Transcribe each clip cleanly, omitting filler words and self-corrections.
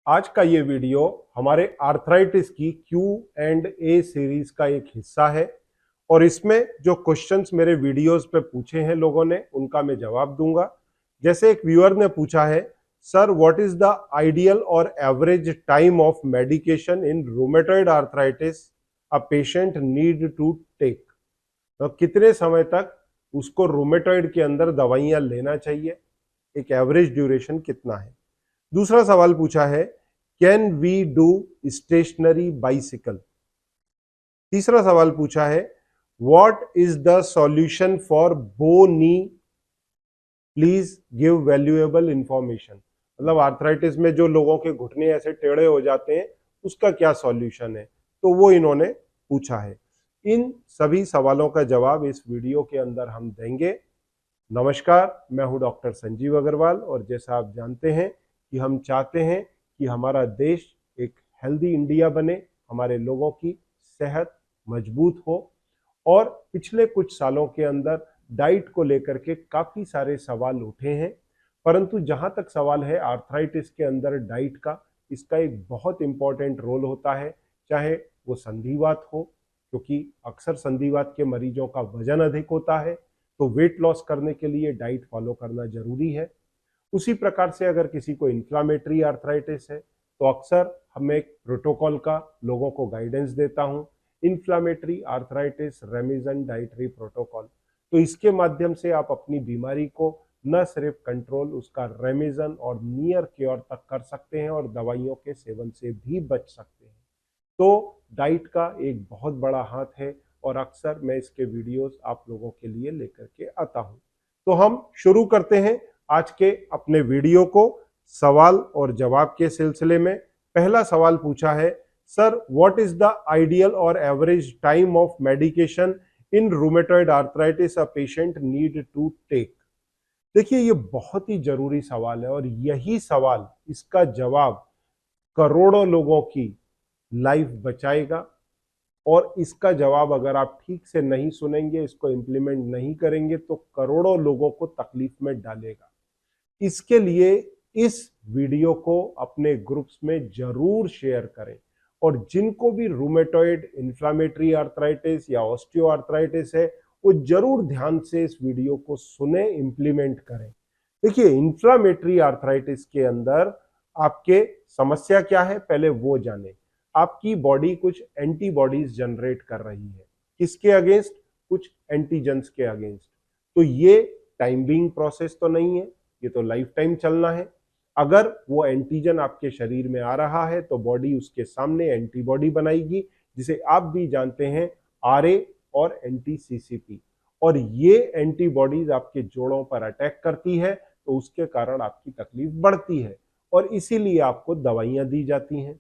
आज का ये वीडियो हमारे आर्थराइटिस की Q&A सीरीज का एक हिस्सा है और इसमें जो क्वेश्चंस मेरे वीडियोस पे पूछे हैं लोगों ने उनका मैं जवाब दूंगा। जैसे एक व्यूअर ने पूछा है, sir what is the ideal और average time of medication in rheumatoid arthritis a patient need to take. तो कितने समय तक उसको रूमेटॉइड के अंदर दवाइयां लेना चाहिए, एक एवरेज ड्यूरेशन कितना है। दूसरा सवाल पूछा है, can we do stationary bicycle. तीसरा सवाल पूछा है, what is the solution for bony, please give valuable information. मतलब आर्थराइटिस में जो लोगों के घुटने ऐसे टेढ़े हो जाते हैं उसका क्या सॉल्यूशन है, तो वो इन्होंने पूछा है। इन सभी सवालों का जवाब इस वीडियो के अंदर हम देंगे। नमस्कार, मैं हूं डॉक्टर संजीव अग्रवाल और जैसा आप जानते हैं कि हम चाहते हैं कि हमारा देश एक हेल्दी इंडिया बने, हमारे लोगों की सेहत मजबूत हो। और पिछले कुछ सालों के अंदर डाइट को लेकर के काफ़ी सारे सवाल उठे हैं, परंतु जहां तक सवाल है आर्थराइटिस के अंदर डाइट का, इसका एक बहुत इंपॉर्टेंट रोल होता है। चाहे वो संधिवात हो, क्योंकि अक्सर संधिवात के मरीजों का वजन अधिक होता है, तो वेट लॉस करने के लिए डाइट फॉलो करना जरूरी है। उसी प्रकार से अगर किसी को इन्फ्लामेटरी आर्थराइटिस है तो अक्सर हम एक प्रोटोकॉल का लोगों को गाइडेंस देता हूं, इन्फ्लामेटरी आर्थराइटिस रेमिजन डाइटरी प्रोटोकॉल। तो इसके माध्यम से आप अपनी बीमारी को न सिर्फ कंट्रोल, उसका रेमिजन और नियर क्योर तक कर सकते हैं और दवाइयों के सेवन से भी बच सकते हैं। तो डाइट का एक बहुत बड़ा हाथ है और अक्सर मैं इसके वीडियोस आप लोगों के लिए लेकर के आता हूं। तो हम शुरू करते हैं आज के अपने वीडियो को सवाल और जवाब के सिलसिले में। पहला सवाल पूछा है, sir what is the ideal और average time of medication in rheumatoid arthritis a patient need to take. देखिए, ये बहुत ही जरूरी सवाल है और यही सवाल, इसका जवाब करोड़ों लोगों की लाइफ बचाएगा। और इसका जवाब अगर आप ठीक से नहीं सुनेंगे, इसको इंप्लीमेंट नहीं करेंगे, तो करोड़ों लोगों को तकलीफ में डालेगा। इसके लिए इस वीडियो को अपने ग्रुप्स में जरूर शेयर करें और जिनको भी रूमेटॉइड, इन्फ्लामेटरी आर्थराइटिस या ऑस्टियो आर्थराइटिस है, वो जरूर ध्यान से इस वीडियो को सुने, इंप्लीमेंट करें। देखिए, इन्फ्लामेटरी आर्थराइटिस के अंदर आपके समस्या क्या है, पहले वो जाने। आपकी बॉडी कुछ एंटीबॉडीज जनरेट कर रही है, किसके अगेंस्ट? कुछ एंटीजेंस के अगेंस्ट। तो ये टाइम बीइंग प्रोसेस तो नहीं है, ये तो लाइफ टाइम चलना है। अगर वो एंटीजन आपके शरीर में आ रहा है तो बॉडी उसके सामने एंटीबॉडी बनाएगी, जिसे आप भी जानते हैं आरए और एंटी सीसीपी। और ये एंटीबॉडीज आपके जोड़ों पर अटैक करती है तो उसके कारण आपकी तकलीफ बढ़ती है और इसीलिए आपको दवाइयां दी जाती हैं।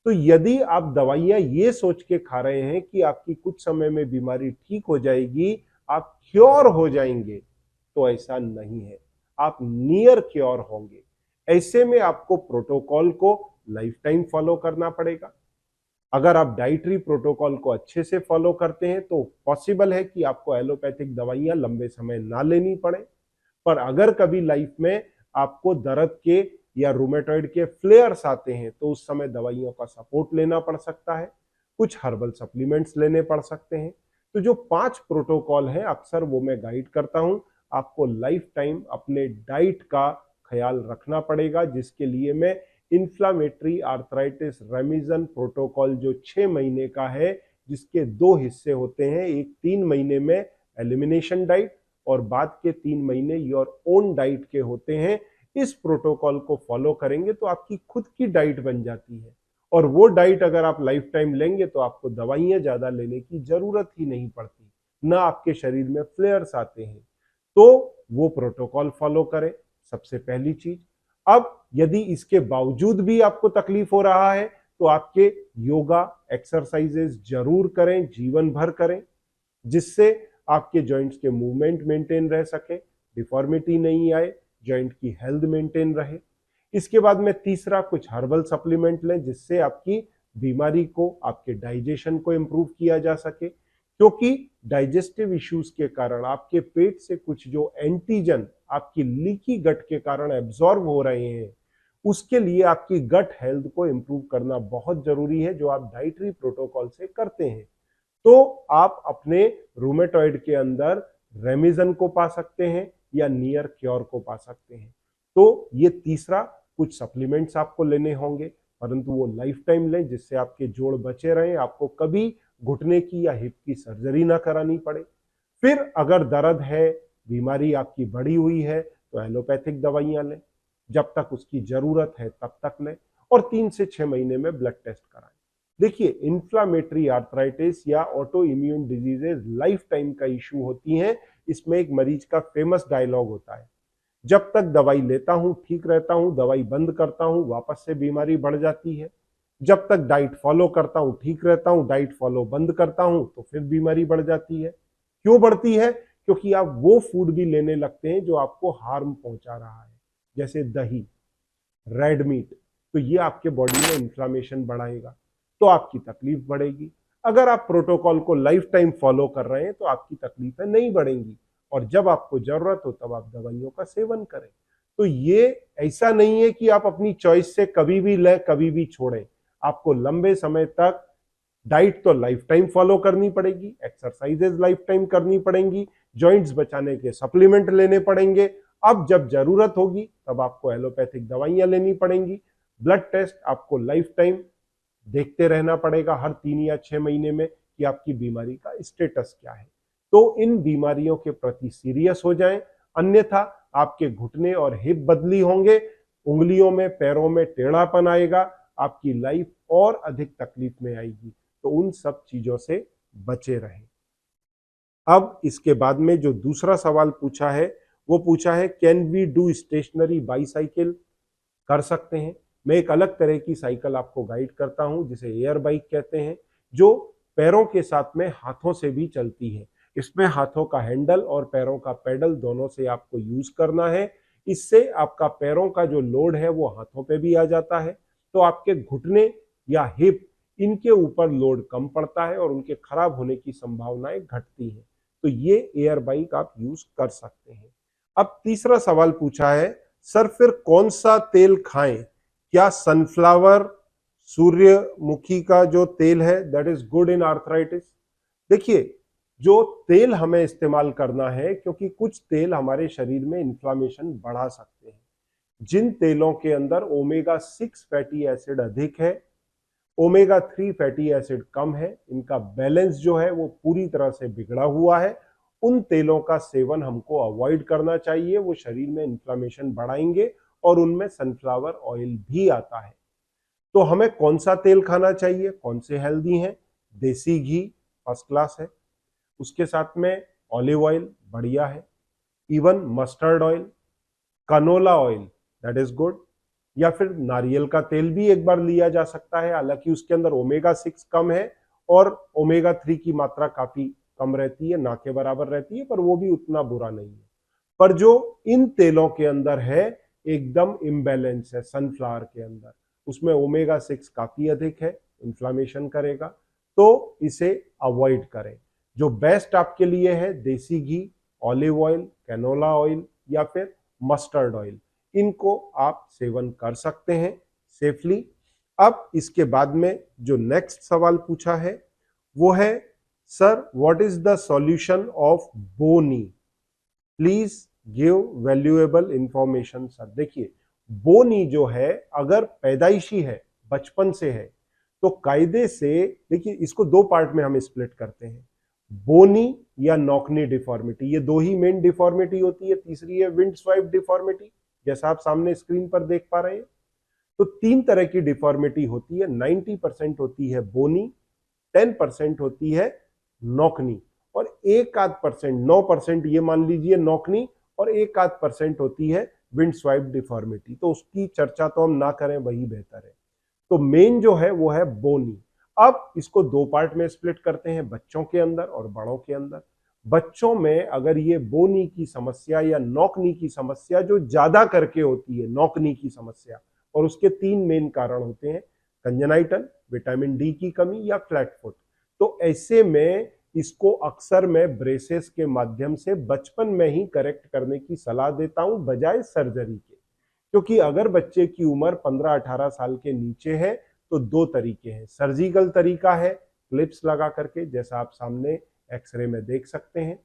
तो यदि आप दवाइयां ये सोच के खा रहे हैं कि आपकी कुछ समय में बीमारी ठीक हो जाएगी, आप क्योर हो जाएंगे, तो ऐसा नहीं है। आप नियर क्योर होंगे। ऐसे में आपको प्रोटोकॉल को लाइफ टाइम फॉलो करना पड़ेगा। अगर आप डाइटरी प्रोटोकॉल को अच्छे से फॉलो करते हैं तो पॉसिबल है कि आपको एलोपैथिक दवाइयां लंबे समय ना लेनी पड़े। पर अगर कभी लाइफ में आपको दर्द के या रूमेटॉइड के फ्लेयर्स आते हैं तो उस समय दवाइयों का सपोर्ट लेना पड़ सकता है, कुछ हर्बल सप्लीमेंट्स लेने पड़ सकते हैं। तो जो 5 प्रोटोकॉल हैं अक्सर वो मैं गाइड करता हूं। आपको लाइफ टाइम अपने डाइट का ख्याल रखना पड़ेगा, जिसके लिए मैं इन्फ्लामेटरी आर्थराइटिस रेमिजन प्रोटोकॉल जो 6 महीने का है, जिसके 2 हिस्से होते हैं, एक 3 महीने में एलिमिनेशन डाइट और बाद के 3 महीने योर ओन डाइट के होते हैं। इस प्रोटोकॉल को फॉलो करेंगे तो आपकी खुद की डाइट बन जाती है और वो डाइट अगर आप लाइफ टाइम लेंगे तो आपको दवाइयां ज्यादा लेने की जरूरत ही नहीं पड़ती, ना आपके शरीर में फ्लेयर्स आते हैं। तो वो प्रोटोकॉल फॉलो करें, सबसे पहली चीज। अब यदि इसके बावजूद भी आपको तकलीफ हो रहा है तो आपके योगा एक्सरसाइजेस जरूर करें, जीवन भर करें, जिससे आपके जॉइंट्स के मूवमेंट मेंटेन रह सके, डिफॉर्मिटी नहीं आए, जॉइंट की हेल्थ मेंटेन रहे। इसके बाद में तीसरा, कुछ हर्बल सप्लीमेंट लें जिससे आपकी बीमारी को, आपके डाइजेशन को इंप्रूव किया जा सके। क्योंकि डाइजेस्टिव इश्यूज के कारण आपके पेट से कुछ जो एंटीजन आपकी लीकी गट के कारण एब्जॉर्ब हो रहे हैं, उसके लिए आपकी गट हेल्थ को इम्प्रूव करना बहुत जरूरी है, जो आप डाइटरी प्रोटोकॉल से करते हैं। तो आप अपने रूमेटॉइड के अंदर रेमिजन को पा सकते हैं या नियर क्योर को पा सकते हैं। तो ये तीसरा, कुछ सप्लीमेंट्स आपको लेने होंगे, परंतु वो लाइफ टाइम लें, जिससे आपके जोड़ बचे रहें, आपको कभी घुटने की या हिप की सर्जरी ना करानी पड़े। फिर अगर दर्द है, बीमारी आपकी बढ़ी हुई है, तो एलोपैथिक दवाइयां लें, जब तक उसकी जरूरत है तब तक लें, और 3 से 6 महीने में ब्लड टेस्ट कराएं। देखिए, इन्फ्लामेटरी आर्थराइटिस या auto immune diseases life time का इशू होती हैं। इसमें एक मरीज का फेमस डायलॉग होता है, जब तक दवाई लेता हूं ठीक रहता हूं, दवाई बंद करता हूं वापस से बीमारी बढ़ जाती है। जब तक डाइट फॉलो करता हूं ठीक रहता हूं, डाइट फॉलो बंद करता हूं तो फिर बीमारी बढ़ जाती है। क्यों बढ़ती है? क्योंकि आप वो फूड भी लेने लगते हैं जो आपको हार्म पहुंचा रहा है, जैसे दही, रेड मीट। तो ये आपके बॉडी में इन्फ्लामेशन बढ़ाएगा, तो आपकी तकलीफ बढ़ेगी। अगर आप प्रोटोकॉल को लाइफ टाइम फॉलो कर रहे हैं तो आपकी तकलीफें नहीं बढ़ेंगी, और जब आपको जरूरत हो तब आप दवाइयों का सेवन करें। तो ये ऐसा नहीं है कि आप अपनी चॉइस से कभी भी लें कभी भी छोड़ें। आपको लंबे समय तक डाइट तो लाइफ टाइम फॉलो करनी पड़ेगी, एक्सरसाइजेज लाइफ टाइम करनी पड़ेंगी, जॉइंट्स बचाने के सप्लीमेंट लेने पड़ेंगे। अब जब जरूरत होगी तब आपको एलोपैथिक दवाइयां लेनी पड़ेंगी। ब्लड टेस्ट आपको लाइफ टाइम देखते रहना पड़ेगा, हर 3 या 6 महीने में, कि आपकी बीमारी का स्टेटस क्या है। तो इन बीमारियों के प्रति सीरियस हो जाएं, अन्यथा आपके घुटने और हिप बदली होंगे, उंगलियों में पैरों में टेढ़ापन आएगा, आपकी लाइफ और अधिक तकलीफ में आएगी। तो उन सब चीजों से बचे रहें। अब इसके बाद में जो दूसरा सवाल पूछा है, वो पूछा है can we do stationary bicycle? कर सकते हैं। मैं एक अलग तरह की साइकिल आपको गाइड करता हूं, जिसे एयर बाइक कहते हैं, जो पैरों के साथ में हाथों से भी चलती है। इसमें हाथों का हैंडल और पैरों का पेडल दोनों से आपको यूज करना है। इससे आपका पैरों का जो लोड है वो हाथों पे भी आ जाता है, तो आपके घुटने या हिप, इनके ऊपर लोड कम पड़ता है और उनके खराब होने की संभावनाएं घटती हैं। तो ये एयर बाइक आप यूज कर सकते हैं। अब तीसरा सवाल पूछा है, सर फिर कौन सा तेल खाएं? क्या सनफ्लावर, सूर्यमुखी का जो तेल है that is good in arthritis? देखिए, जो तेल हमें इस्तेमाल करना है, क्योंकि कुछ तेल हमारे शरीर में इन्फ्लामेशन बढ़ा सकते हैं। जिन तेलों के अंदर ओमेगा 6 फैटी एसिड अधिक है, ओमेगा 3 फैटी एसिड कम है, इनका बैलेंस जो है वो पूरी तरह से बिगड़ा हुआ है, उन तेलों का सेवन हमको अवॉइड करना चाहिए। वो शरीर में इन्फ्लामेशन बढ़ाएंगे, और उनमें सनफ्लावर ऑयल भी आता है। तो हमें कौन सा तेल खाना चाहिए? कौन से हेल्दी हैं? देसी घी फर्स्ट क्लास है, उसके साथ में ऑलिव ऑयल बढ़िया है, even mustard oil, canola oil that is good, या फिर नारियल का तेल भी एक बार लिया जा सकता है। हालांकि उसके अंदर ओमेगा 6 कम है और ओमेगा 3 की मात्रा काफी कम रहती है, ना के बराबर रहती है, पर वो भी उतना बुरा नहीं है। पर जो इन तेलों के अंदर है, एकदम इम्बैलेंस है सनफ्लावर के अंदर, उसमें ओमेगा 6 काफी अधिक है, इन्फ्लामेशन करेगा, तो इसे अवॉइड करें। जो बेस्ट आपके लिए है, देसी घी, ऑलिव ऑयल, कैनोला ऑयल या फिर मस्टर्ड ऑयल, इनको आप सेवन कर सकते हैं सेफली। अब इसके बाद में जो नेक्स्ट सवाल पूछा है वो है, sir what is the solution of bony? Please give valuable information. Sir देखिए, बोनी जो है अगर पैदाइशी है, बचपन से है, तो कायदे से, देखिए इसको दो पार्ट में हम स्प्लिट करते हैं, बोनी या नॉकनी डिफॉर्मिटी, ये दो ही मेन डिफॉर्मिटी होती है। तीसरी है विंड स्वाइप डिफॉर्मिटी, जैसा आप सामने स्क्रीन पर देख पा रहे हैं। तो 3 तरह की डिफॉर्मिटी होती है, 90% होती है बोनी, 10% होती है नॉकनी, और 1-8%, 9% ये मान लीजिए नॉकनी, और 1-8% होती है विंड स्वाइप डिफॉर्मिटी। तो उसकी चर्चा तो हम ना करें, वही बेहतर है। तो मेन जो है वो है बोनी। अब इसको दो पार्ट में स्प्लिट करते हैं, बच्चों के अंदर और बड़ों के अंदर। बच्चों में अगर ये बोनी की समस्या या नॉकनी की समस्या जो ज्यादा करके होती है, नॉकनी की समस्या, और उसके 3 मेन कारण होते हैं, कंजेनाइटल, विटामिन डी की कमी या फ्लैट फुट। तो ऐसे में इसको अक्सर मैं ब्रेसेस के माध्यम से बचपन में ही करेक्ट करने की सलाह देता हूं, बजाय सर्जरी के। क्योंकि अगर बच्चे की उम्र 15-18 साल के नीचे है तो दो तरीके हैं। सर्जिकल तरीका है क्लिप्स लगा करके, जैसा आप सामने एक्सरे में देख सकते हैं,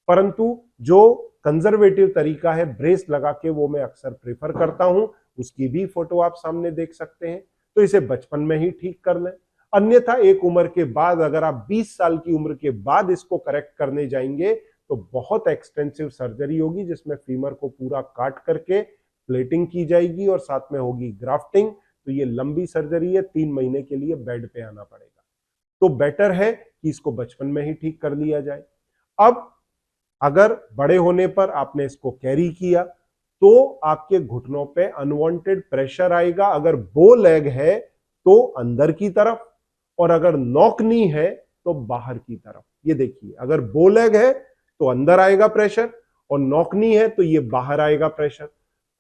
परंतु जो कंजर्वेटिव तरीका है ब्रेस लगा के, वो मैं अक्सर प्रेफर करता हूं। उसकी भी फोटो आप सामने देख सकते हैं। तो इसे बचपन में ही ठीक कर लें। अन्यथा एक उम्र के बाद, अगर आप 20 साल की उम्र के बाद इसको करेक्ट करने जाएंगे तो बहुत एक्सटेंसिव सर्जरी होगी, जिसमें फीमर को पूरा काट करके प्लेटिंग की जाएगी और साथ में होगी ग्राफ्टिंग। तो ये लंबी सर्जरी है, 3 महीने के लिए बेड पे आना पड़ेगा। तो बेटर है कि इसको बचपन में ही ठीक कर लिया जाए। अब अगर बड़े होने पर आपने इसको कैरी किया तो आपके घुटनों पे अनवांटेड प्रेशर आएगा। अगर बो लेग है तो अंदर की तरफ, और अगर नॉक नी है तो बाहर की तरफ। ये देखिए, अगर बो लेग है तो अंदर आएगा प्रेशर, और नॉक नी है तो ये बाहर आएगा प्रेशर।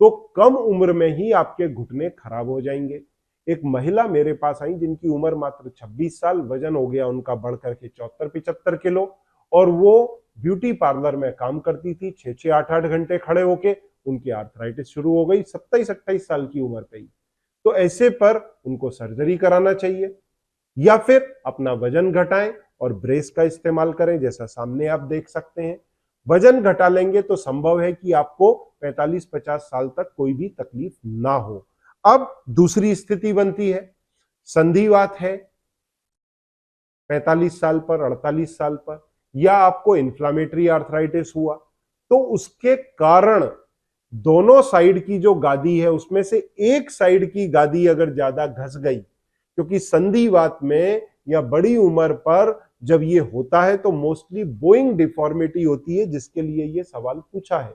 तो कम उम्र में ही आपके घुटने खराब हो जाएंगे। एक महिला मेरे पास आई जिनकी उम्र मात्र 26 साल, वजन हो गया उनका बढ़ करके 74-75 किलो, और वो ब्यूटी पार्लर में काम करती थी। 6-6, 8-8 घंटे खड़े होके उनकी आर्थराइटिस शुरू हो गई 27-28 साल की उम्र पे ही। तो ऐसे पर उनको सर्जरी कराना चाहिए, या फिर अपना वजन घटाएं और ब्रेस का इस्तेमाल करें, जैसा सामने आप देख सकते हैं। वजन घटा लेंगे तो संभव है कि आपको 45-50 साल तक कोई भी तकलीफ ना हो। अब दूसरी स्थिति बनती है, संधिवात है 45 साल पर, 48 साल पर, या आपको इन्फ्लामेटरी आर्थराइटिस हुआ, तो उसके कारण दोनों साइड की जो गादी है उसमें से एक साइड की गादी अगर ज्यादा घस गई, क्योंकि संधिवात में या बड़ी उम्र पर जब ये होता है तो मोस्टली बोइंग डिफॉर्मिटी होती है, जिसके लिए ये सवाल पूछा है।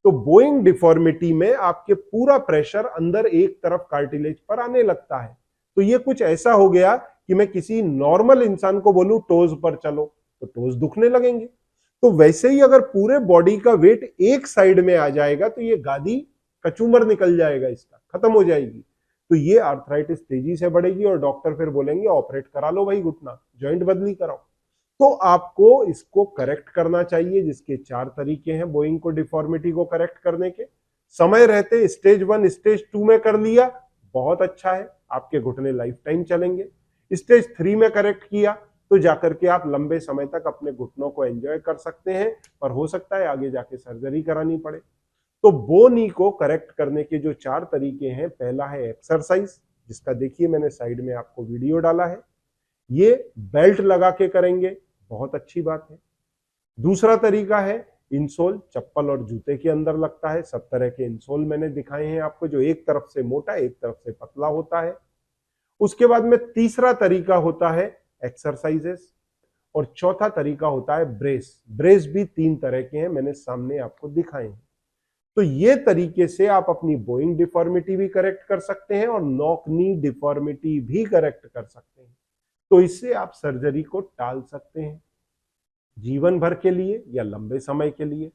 तो बोइंग डिफॉर्मिटी में आपके पूरा प्रेशर अंदर एक तरफ कार्टिलेज पर आने लगता है। तो ये कुछ ऐसा हो गया कि मैं किसी नॉर्मल इंसान को बोलूं टोज पर चलो तो टोज दुखने लगेंगे। तो वैसे ही अगर पूरे बॉडी का वेट एक साइड में आ जाएगा तो ये गादी कचूमर निकल जाएगा, इसका खत्म हो जाएगी। तो ये आर्थराइटिस तेजी से बढ़ेगी और डॉक्टर फिर बोलेंगे ऑपरेट करा लो भाई, घुटना जॉइंट बदली कराओ। तो आपको इसको करेक्ट करना चाहिए, जिसके 4 तरीके हैं बोइंग को, डिफॉर्मिटी को करेक्ट करने के। समय रहते स्टेज 1 स्टेज 2 में कर लिया, बहुत अच्छा है, आपके घुटने लाइफ टाइम चलेंगे। स्टेज 3 में करेक्ट किया तो जाकर के आप लंबे समय तक अपने घुटनों को एंजॉय कर सकते हैं, पर हो सकता है आगे जाके सर्जरी करानी पड़े। तो बो नी को करेक्ट करने के जो 4 तरीके हैं, पहला है एक्सरसाइज, जिसका देखिए मैंने साइड में आपको वीडियो डाला है। ये बेल्ट लगा के करेंगे, बहुत अच्छी बात है। दूसरा तरीका है इंसोल, चप्पल और जूते के अंदर लगता है। सब तरह के इंसोल मैंने दिखाए हैं आपको, जो एक तरफ से मोटा एक तरफ से पतला होता है। उसके बाद में तीसरा तरीका होता है एक्सरसाइजेस, और चौथा तरीका होता है ब्रेस। ब्रेस भी 3 तरह के हैं, मैंने सामने आपको दिखाए हैं। तो ये तरीके से आप अपनी बोइंग डिफॉर्मिटी भी करेक्ट कर सकते हैं और नॉक नी डिफॉर्मिटी भी करेक्ट कर सकते हैं। तो इससे आप सर्जरी को टाल सकते हैं जीवन भर के लिए या लंबे समय के लिए।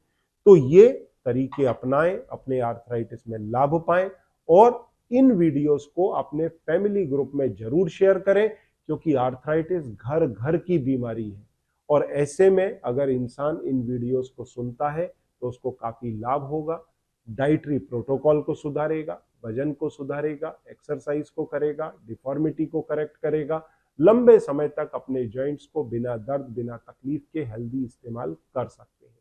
तो ये तरीके अपनाएं, अपने आर्थराइटिस में लाभ पाएं, और इन वीडियोस को अपने फैमिली ग्रुप में जरूर शेयर करें, क्योंकि आर्थराइटिस घर घर की बीमारी है। और ऐसे में अगर इंसान इन वीडियोस को सुनता है तो उसको काफी लाभ होगा। डाइटरी प्रोटोकॉल को सुधारेगा, वजन को सुधारेगा, एक्सरसाइज को करेगा, डिफॉर्मिटी को करेक्ट करेगा, लंबे समय तक अपने जॉइंट्स को बिना दर्द बिना तकलीफ के हेल्दी इस्तेमाल कर सकते हैं।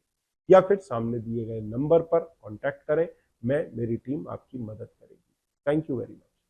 या फिर सामने दिए गए नंबर पर कांटेक्ट करें, मेरी टीम आपकी मदद करेगी। Thank you very much.